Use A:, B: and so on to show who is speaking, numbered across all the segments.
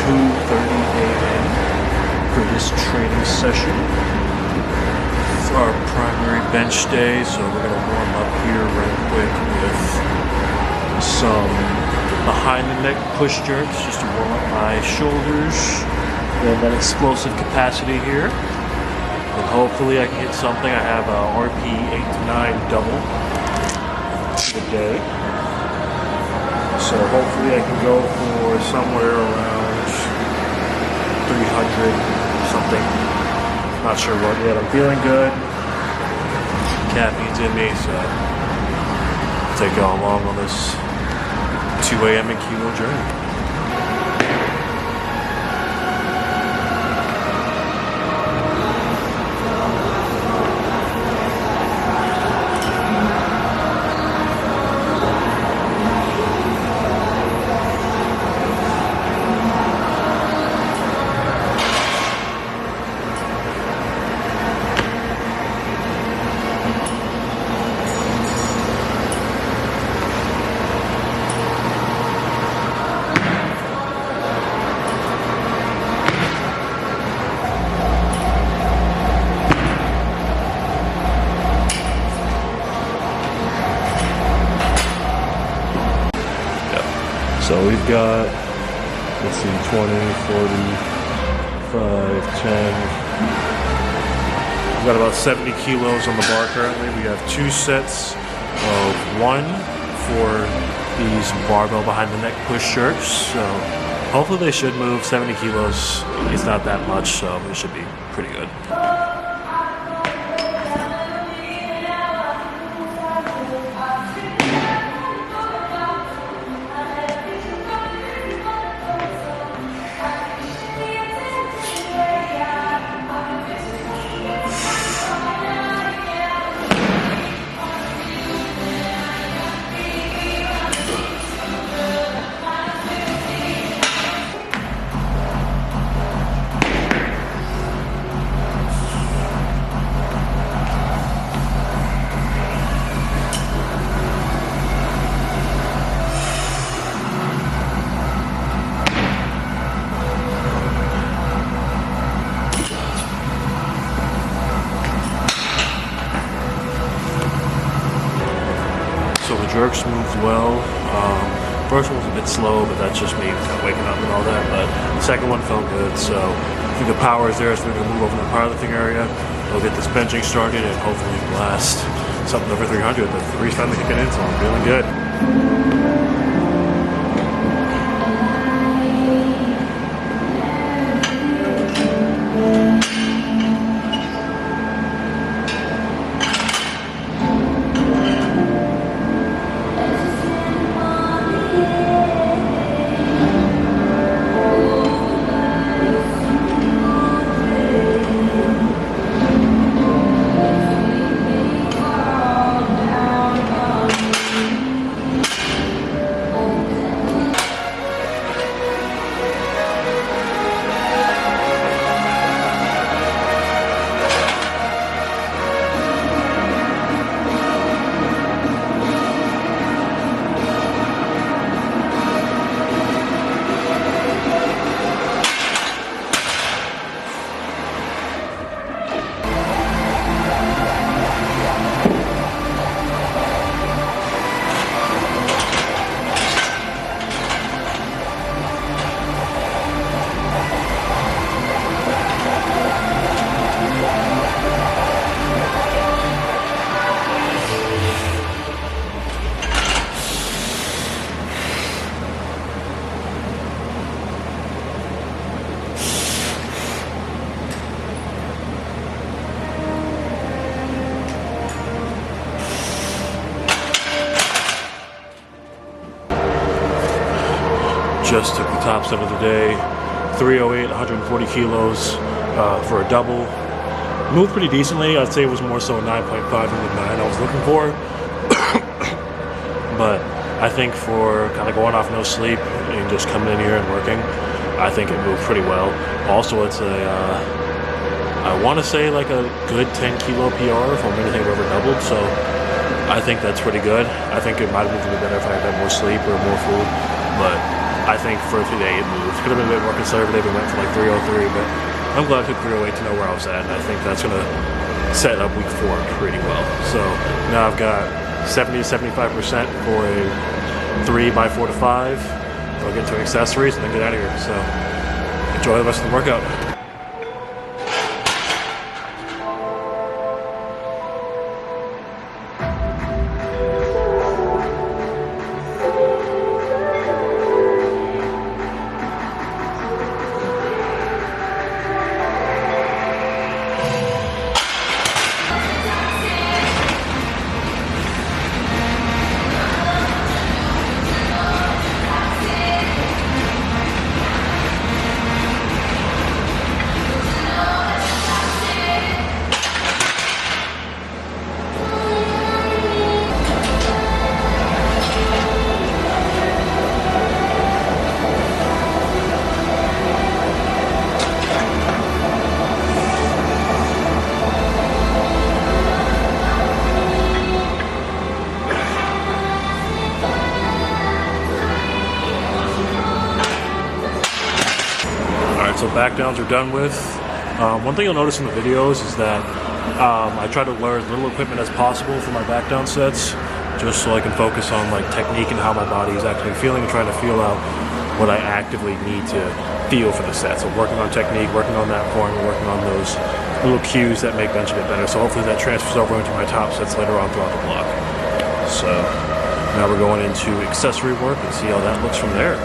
A: 2:30 a.m. for this training session. It's our primary bench day, so we're going to warm up here right quick with some behind the neck push jerks just to warm up my shoulders and that explosive capacity here. And hopefully I can hit something. I have a RP 8 to 9 double for the day. So hopefully I can go for somewhere around 300 something. Not sure what yet. I'm feeling good. Caffeine's in me, so I'll take y'all along on this 2 a.m. and kilo journey. So we've got, let's see, 20, 40, 5, 10. We've got about 70 kilos on the bar currently. We have 2 sets of 1 for these barbell behind the neck push jerks. So hopefully they should move 70 kilos. It's not that much, so it should be pretty good. So the jerks moved well. First one was a bit slow, but that's just me kind of waking up and all that. But the second one felt good, so I think the power is there, so we're going to move over to the powerlifting area. We'll get this benching started and hopefully blast something over 300. The three's finally kicking in, so I'm feeling good. Just took the top set of the day, 308, 140 kilos for a double. Moved pretty decently. I'd say it was more so a 9.5 than the 9 I was looking for. But I think for kind of going off no sleep and just coming in here and working, I think it moved pretty well. Also, it's a, I want to say like a good 10 kilo PR from anything I've ever doubled. So I think that's pretty good. I think it might have moved a bit better if I had more sleep or more food. But I think for today it moved. Could have been a bit more conservative and went for like 303, but I'm glad I took 308 to know where I was at, and I think that's going to set up week 4 pretty well. So now I've got 70-75% for a 3 by 4 to 5. I'll get into accessories and then get out of here. So enjoy the rest of the workout. So back downs are done with. One thing you'll notice in the videos is that I try to learn as little equipment as possible for my back down sets, just so I can focus on like technique and how my body is actually feeling, and trying to feel out what I actively need to feel for the set. So working on technique, working on that form, and working on those little cues that make bench a bit better. So hopefully that transfers over into my top sets later on throughout the block. So now we're going into accessory work and see how that looks from there.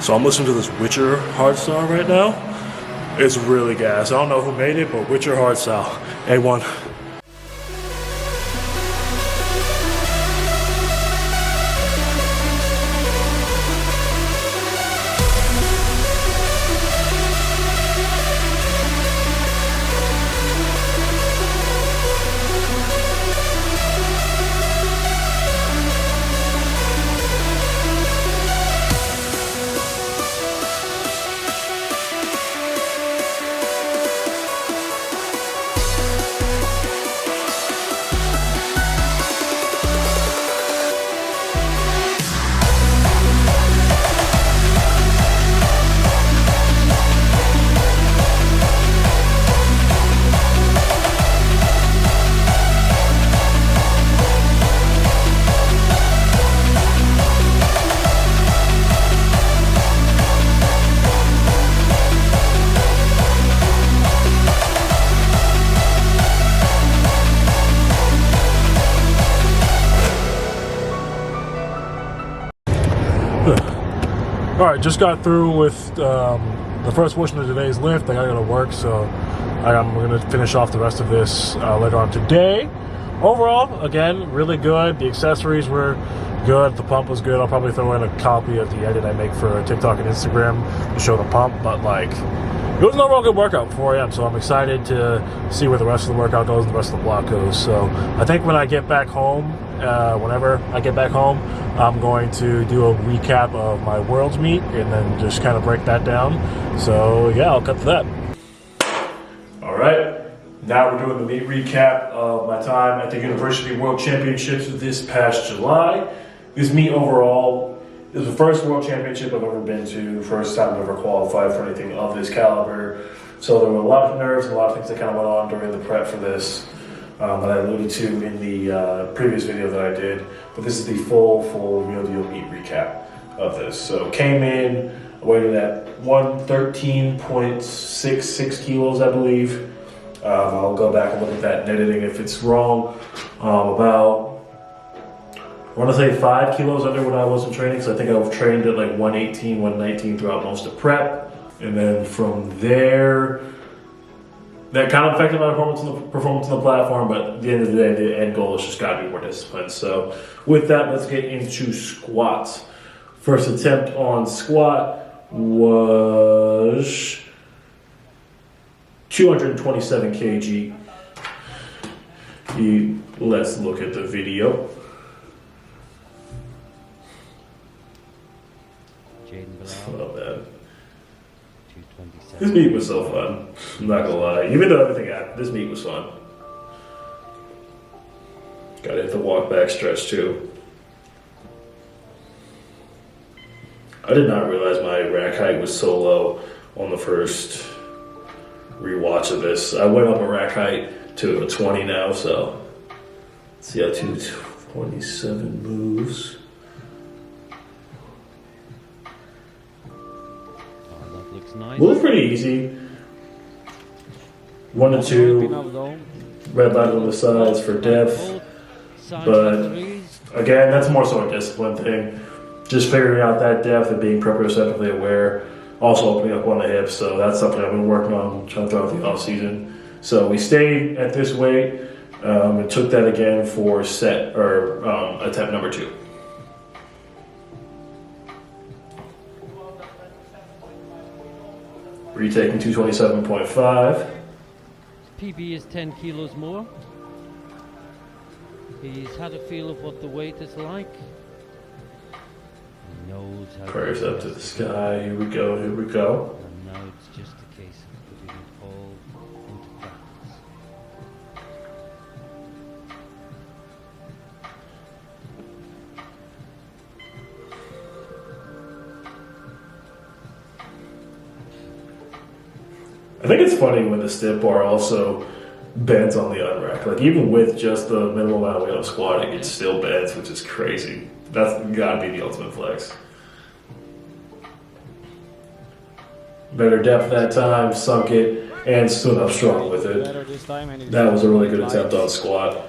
A: So I'm listening to this Witcher hardstyle right now. It's really gas. I don't know who made it, but Witcher hardstyle, A1. Alright, just got through with the first portion of today's lift. I gotta go to work, so we're gonna finish off the rest of this later on today. Overall, again, really good. The accessories were good. The pump was good. I'll probably throw in a copy of the edit I make for TikTok and Instagram to show the pump, but like, it was an overall good workout, 4 a.m., so I'm excited to see where the rest of the workout goes and the rest of the block goes. So I think when I get back home, whenever I get back home, I'm going to do a recap of my Worlds meet and then just kind of break that down. So yeah, I'll cut to that. All right, now we're doing the meet recap of my time at the University World Championships this past July. This meet overall is the first World Championship I've ever been to, first time I've ever qualified for anything of this caliber. So there were a lot of nerves and a lot of things that kind of went on during the prep for this.
B: that I alluded to in the previous video that I did. But this is the full real deal meet recap of this. So came in, weighted at 113.66 kilos, I believe. I'll go back and look at that in editing if it's wrong. About, I want to say 5 kilos under when I wasn't training, because I think I've trained at like 118, 119 throughout most of prep. And then from there, that kind of affected my performance on the platform, but at the end of the day, the end goal is just gotta be more disciplined. So with that, let's get into squats. First attempt on squat was 227 kg. Let's look at the video.
C: JadenBilal.
B: Oh man.
C: 227.
B: This meet was so fun. I'm not gonna lie. Even though everything happened, this meet was fun. Gotta hit the walk back stretch too. I did not realize my rack height was so low on the first rewatch of this. I went up a rack height to a 20 now, so let's see how 227 moves.
C: Looks nice.
B: Moves pretty easy. 1 to 2. Red line on the sides for depth. But again, that's more so a discipline thing. Just figuring out that depth and being proprioceptively aware. Also opening up on the hips. So that's something I've been working on trying throughout the off season. So we stayed at this weight and took that again for attempt number 2. Retaking 227.5.
C: PB is 10 kilos more. He's had a feel of what the weight is like. He knows how
B: Prayers up to the sky. Here we go. Here we go.
C: And now it's just a case of putting it all into practice.
B: I think it's funny when the stiff bar also bends on the unrack. Like even with just the minimal amount of weight of squatting, it still bends, which is crazy. That's gotta be the ultimate flex. Better depth that time, sunk it, and stood up strong with it. That was a really good attempt on squat.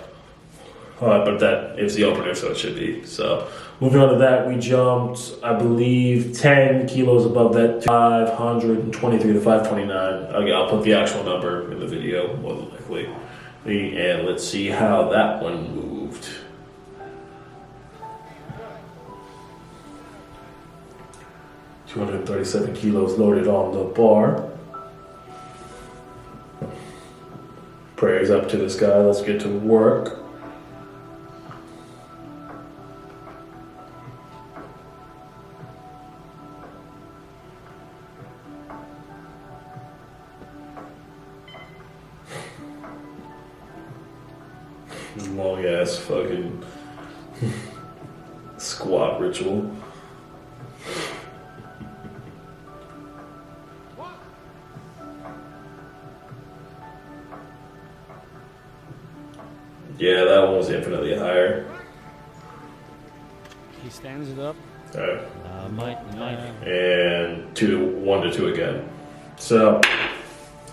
B: But that is the opener, so it should be. So moving on to that, we jumped, I believe, 10 kilos above that, 523 to 529. I'll put the actual number in the video, more than likely. And let's see how that one moved. $237 kilos loaded on the bar. Prayers up to this guy. Let's get to work. Long ass fucking squat ritual. Yeah, that one was infinitely higher.
D: He stands it up.
B: Alright.
C: Might.
B: And 1 to 2 again. So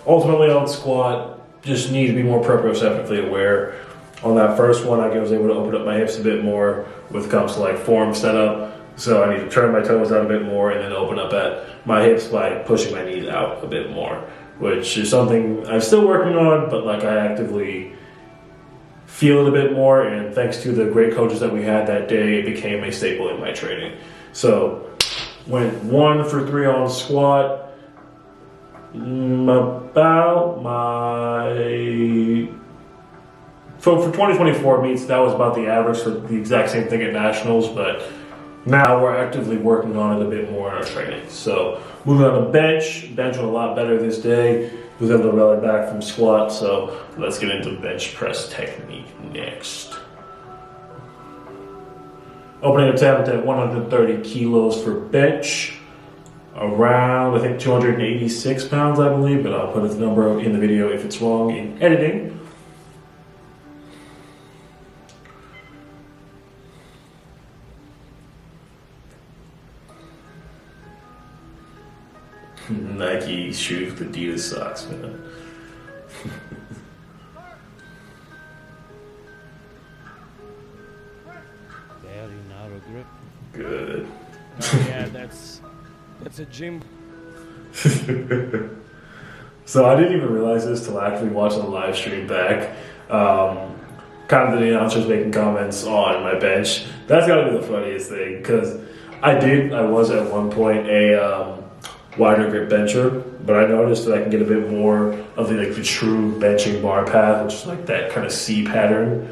B: ultimately on squat, just need to be more proprioceptively aware. On that first one, I was able to open up my hips a bit more when it comes to like form setup. So I need to turn my toes out a bit more and then open up at my hips by pushing my knees out a bit more, which is something I'm still working on, but like I actively feel it a bit more. And thanks to the great coaches that we had that day, it became a staple in my training. So went 1 for 3 on squat. About my... So for 2024 meets, that was about the average for the exact same thing at nationals, but now we're actively working on it a bit more in our training. So moving on to bench went a lot better this day. Was able to rally back from squat, so let's get into bench press technique next. Opening attempt at 130 kilos for bench. Around, I think, 286 pounds, I believe, but I'll put the number in the video if it's wrong in editing. Nike shoes with Adidas socks, man.
C: Very narrow grip.
B: Good.
D: Yeah, that's a gym.
B: So I didn't even realize this till actually watching the live stream back. Kind of the announcers making comments on my bench. That's got to be the funniest thing because I was at one point a wider grip bencher, but I noticed that I can get a bit more of the true benching bar path, which is like that kind of C pattern,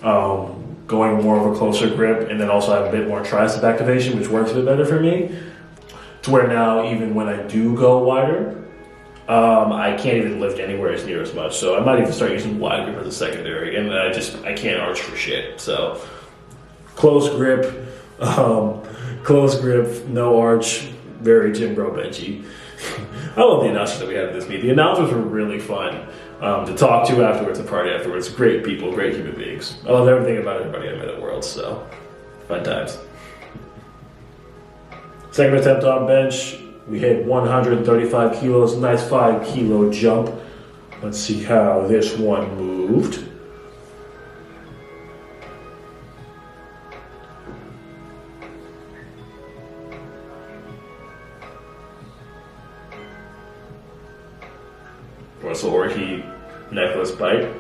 B: going more of a closer grip, and then also have a bit more tricep activation, which works a bit better for me. To where now, even when I do go wider, I can't even lift anywhere as near as much. So I might even start using wide grip as a secondary, and then I can't arch for shit. So close grip, no arch, very gym bro benchy. I love the announcers that we had at this meet. The announcers were really fun to talk to afterwards, to party afterwards. Great people, great human beings. I love everything about everybody I met at Worlds. So fun times. Second attempt on bench, we hit 135 kilos, nice 5 kilo jump. Let's see how this one moved. Russell Orkey necklace bite.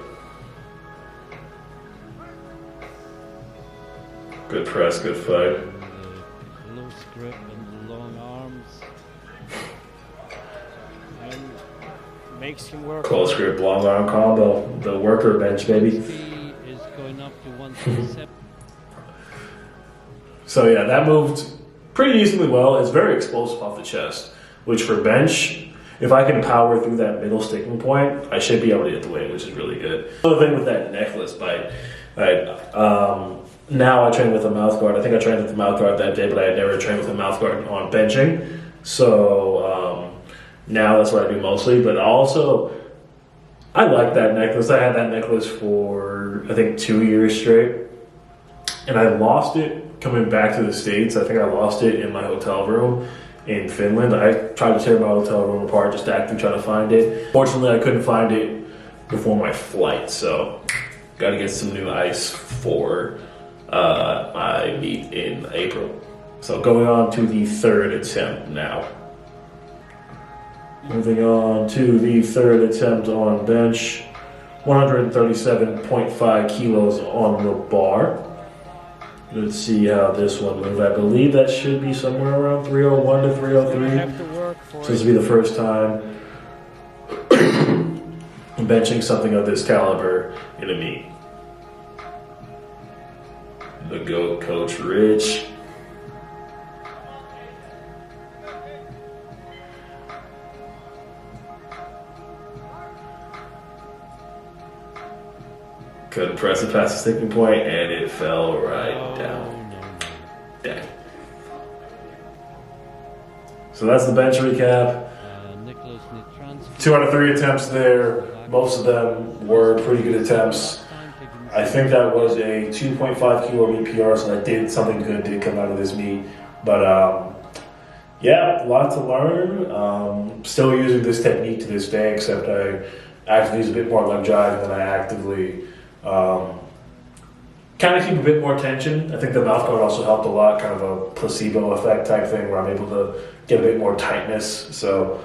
B: Good press, good fight.
C: The loose grip and the long arms.
D: And makes him work.
B: Close grip, long arm combo. The worker bench, baby.
C: Speed is going up to 137.
B: So yeah, that moved pretty decently well. It's very explosive off the chest, which for bench, if I can power through that middle sticking point, I should be able to hit the weight, which is really good. Another thing with that necklace bite, now I train with a mouth guard. I think I trained with the mouth guard that day, but I had never trained with a mouth guard on benching. So now that's what I do mostly. But also, I like that necklace. I had that necklace for, I think, 2 years straight. And I lost it coming back to the States. I think I lost it in my hotel room in Finland. I tried to tear my hotel room apart just to actively try to find it. Fortunately, I couldn't find it before my flight. So, got to get some new ice for my meet in April. So going on to the third attempt now. Moving on to the third attempt on bench. 137.5 kilos on the bar. Let's see how this one moves. I believe that should be somewhere around 301 to 303.
D: Have to work for
B: So this will be the first time benching something of this caliber in a meet. The GOAT, Coach Rich. Couldn't press it past the sticking point, and it fell right down. Dang. So that's the bench recap. 2 out of 3 attempts there. Most of them were pretty good attempts. I think that was a 2.5 kilo meet PR, so that did something good did come out of this meet. But yeah, a lot to learn. Still using this technique to this day, except I actively use a bit more leg drive than I actively kind of keep a bit more tension. I think the mouth guard also helped a lot, kind of a placebo effect type thing where I'm able to get a bit more tightness. So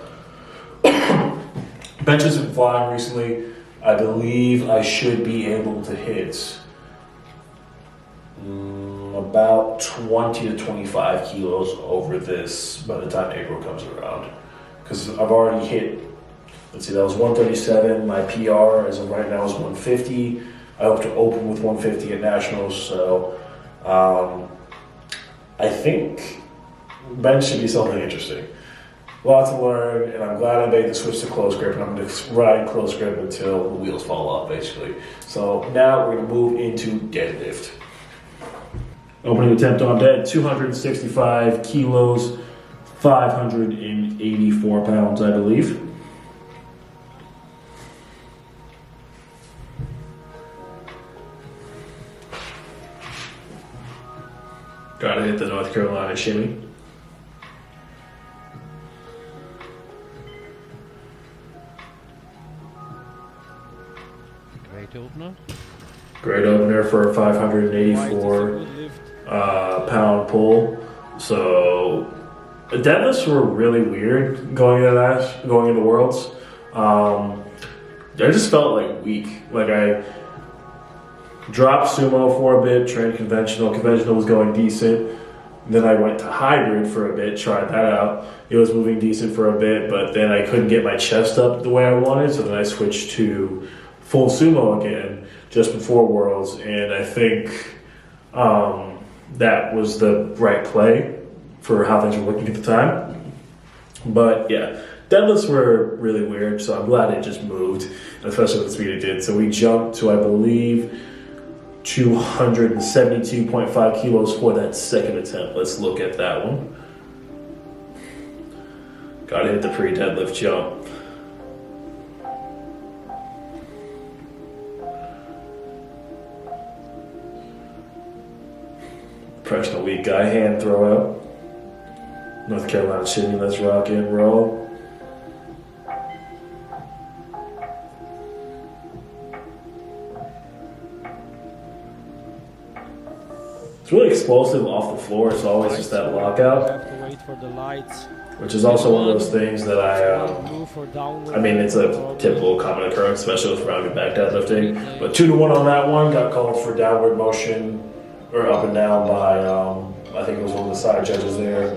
B: bench has been flying recently. I believe I should be able to hit about 20 to 25 kilos over this by the time April comes around. Because I've already hit, let's see, that was 137. My PR as of right now is 150. I hope to open with 150 at Nationals. So I think bench should be something interesting. Lots to learn, and I'm glad I made the switch to close grip, and I'm going to ride close grip until the wheels fall off, basically. So now we're going to move into deadlift. Opening attempt on dead, 265 kilos, 584 pounds, I believe. Gotta hit the North Carolina shimmy.
C: great opener.
B: Great opener for a
D: Quite a
B: 584
D: good lift.
B: pound pull. So the deadlifts were really weird going into Worlds. I just felt like weak. Like I dropped sumo for a bit, trained conventional. Conventional was going decent. Then I went to hybrid for a bit, tried that out. It was moving decent for a bit, but then I couldn't get my chest up the way I wanted, so then I switched to full sumo again just before Worlds, and I think that was the right play for how things were looking at the time. But yeah, deadlifts were really weird, so I'm glad it just moved, especially with the speed it did. So we jumped to, I believe, 272.5 kilos for that second attempt. Let's look at that one. Gotta hit the pre-deadlift jump. Professional weak guy, hand throw out. North Carolina shimmy, let's rock and roll. It's really explosive off the floor. It's always just that
D: You
B: lockout,
D: have to wait for the lights.
B: which is also one of those things that
D: Move or downward.
B: I mean, it's a typical common occurrence, especially with rounded back deadlifting. But 2-1 on that one, got called for downward motion or up and down by, I think it was one of the side judges there.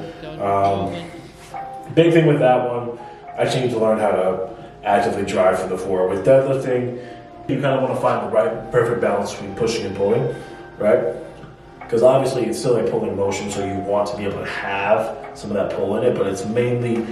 B: Big thing with that one, I actually need to learn how to actively drive from the floor. With deadlifting, you kind of want to find the right, perfect balance between pushing and pulling, right? Because obviously it's still a pulling motion, so you want to be able to have some of that pull in it, but it's mainly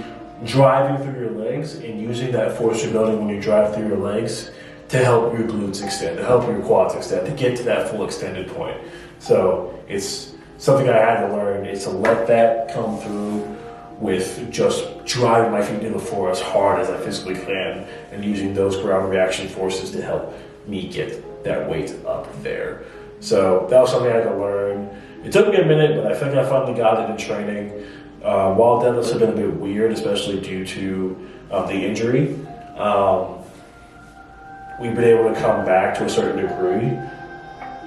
B: driving through your legs and using that force you're building when you drive through your legs to help your glutes extend, to help your quads extend, to get to that full extended point. So it's something I had to learn, is to let that come through with just driving my feet to the floor as hard as I physically can and using those ground reaction forces to help me get that weight up there. So that was something I had to learn. It took me a minute, but I think I finally got it in training. While deadlifts have been a bit weird, especially due to the injury, we've been able to come back to a certain degree.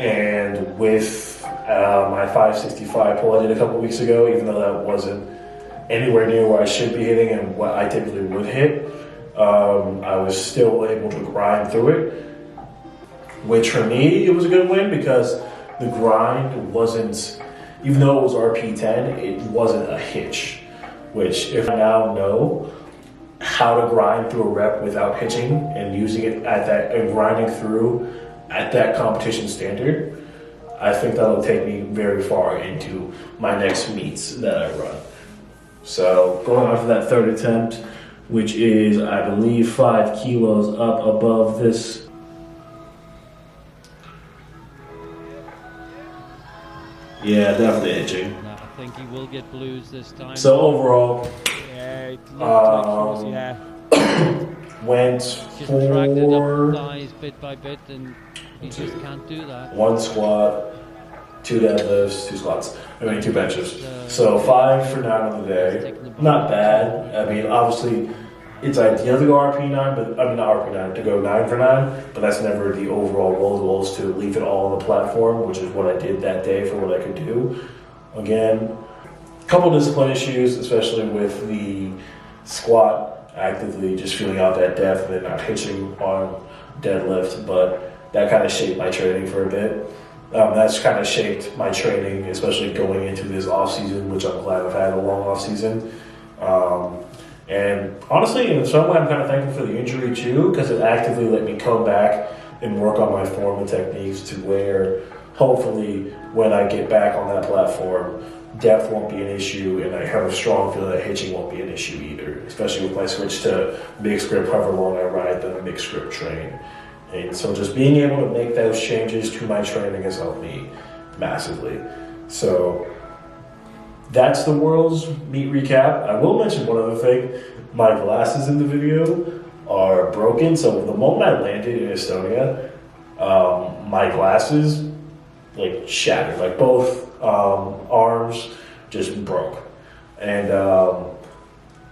B: And with my 565 pull I did a couple weeks ago, even though that wasn't anywhere near where I should be hitting and what I typically would hit, I was still able to grind through it. Which for me, it was a good win because the grind wasn't, even though it was RP10, it wasn't a hitch. Which, if I now know how to grind through a rep without hitching and using it at that, and grinding through at that competition standard, I think that'll take me very far into my next meets that I run. So, going on to that third attempt, which is, I believe, 5 kilos up above this. Yeah, definitely hitching.
C: No, I think he will get blues this time.
B: So overall,
D: Yeah, it looked like he was, yeah.
B: went
C: Just dragged it up
B: for
C: thighs bit by bit, and he just can't do that.
B: 1 squat, 2 deadlifts, 2 squats. 2 benches. So 5 for 9 on the day. Not bad. I mean, obviously, it's ideal to go RP9, but I mean not RP9, to go 9 for 9. But that's never the overall goal. The goal is to leave it all on the platform, which is what I did that day for what I could do. Again, a couple discipline issues, especially with the squat, actively just feeling out that depth and then not hitching on deadlift. But that kind of shaped my training for a bit. That's kind of shaped my training, especially going into this off season, which I'm glad I've had a long off season. And honestly, in some way, I'm kind of thankful for the injury too, because it actively let me come back and work on my form and techniques to where, hopefully, when I get back on that platform, depth won't be an issue, and I have a strong feeling that hitching won't be an issue either, especially with my switch to mixed grip, however long I ride the mixed grip train. And so just being able to make those changes to my training has helped me massively. So that's the World's meet recap. I will mention one other thing. My glasses in the video are broken. So the moment I landed in Estonia, my glasses like shattered. Like both arms just broke. And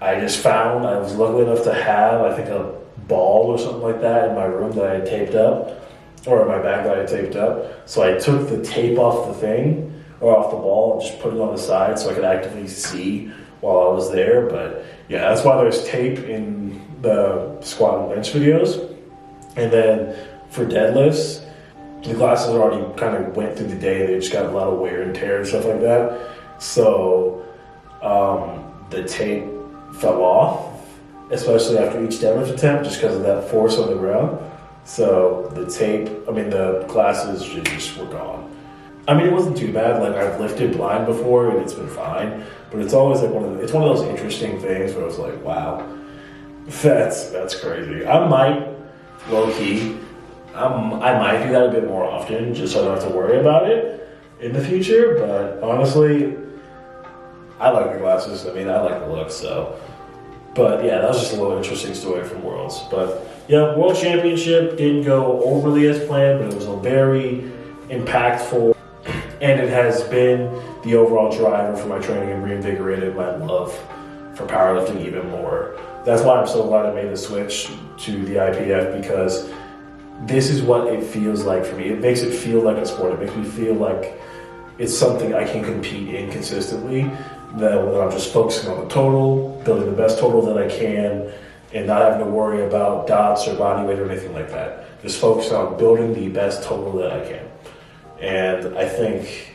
B: I just found, I was lucky enough to have, I think, a ball or something like that in my room that I had taped up. or my back that I taped up. So I took the tape off the thing, or off the ball, and just put it on the side so I could actively see while I was there. But yeah, that's why there's tape in the squat and bench videos. And then for deadlifts, the glasses already kind of went through the day. They just got a lot of wear and tear and stuff like that. So the tape fell off, especially after each deadlift attempt, just because of that force on the ground. So the glasses just were gone. I mean, it wasn't too bad. Like, I've lifted blind before and it's been fine, but it's always like one of those interesting things where I was like, wow, that's crazy. I might, low key, I might do that a bit more often just so I don't have to worry about it in the future. But honestly, I like the glasses. I mean, I like the look, so. But yeah, that was just a little interesting story from Worlds. But yeah, World Championship didn't go overly as planned, but it was a very impactful, and it has been the overall driver for my training and reinvigorated my love for powerlifting even more. That's why I'm so glad I made the switch to the IPF, because this is what it feels like for me. It makes it feel like a sport. It makes me feel like it's something I can compete in consistently, that I'm just focusing on the total, building the best total that I can, and not having to worry about dots or body weight or anything like that. Just focus on building the best total that I can. And I think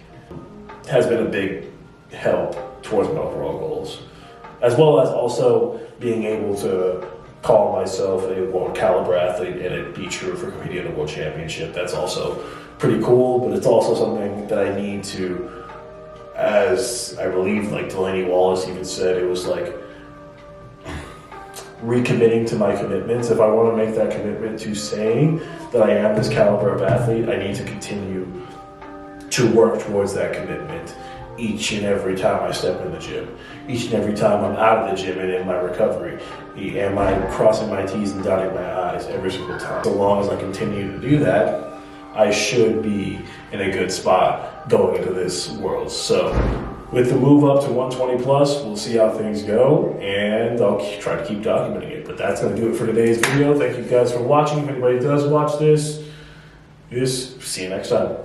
B: has been a big help towards my overall goals, as well as also being able to call myself a world caliber athlete and it be true for competing in a world championship. That's also pretty cool, but it's also something that I need to, as I believe like Delaney Wallace even said, it was like recommitting to my commitments. If I want to make that commitment to saying that I am this caliber of athlete, I need to continue to work towards that commitment each and every time I step in the gym, each and every time I'm out of the gym and in my recovery. Am I crossing my T's and dotting my I's every single time? So long as I continue to do that, I should be in a good spot going into this world. So with the move up to 120 plus, we'll see how things go, and I'll try to keep documenting it. But that's going to do it for today's video. Thank you guys for watching. If anybody does watch this, see you next time.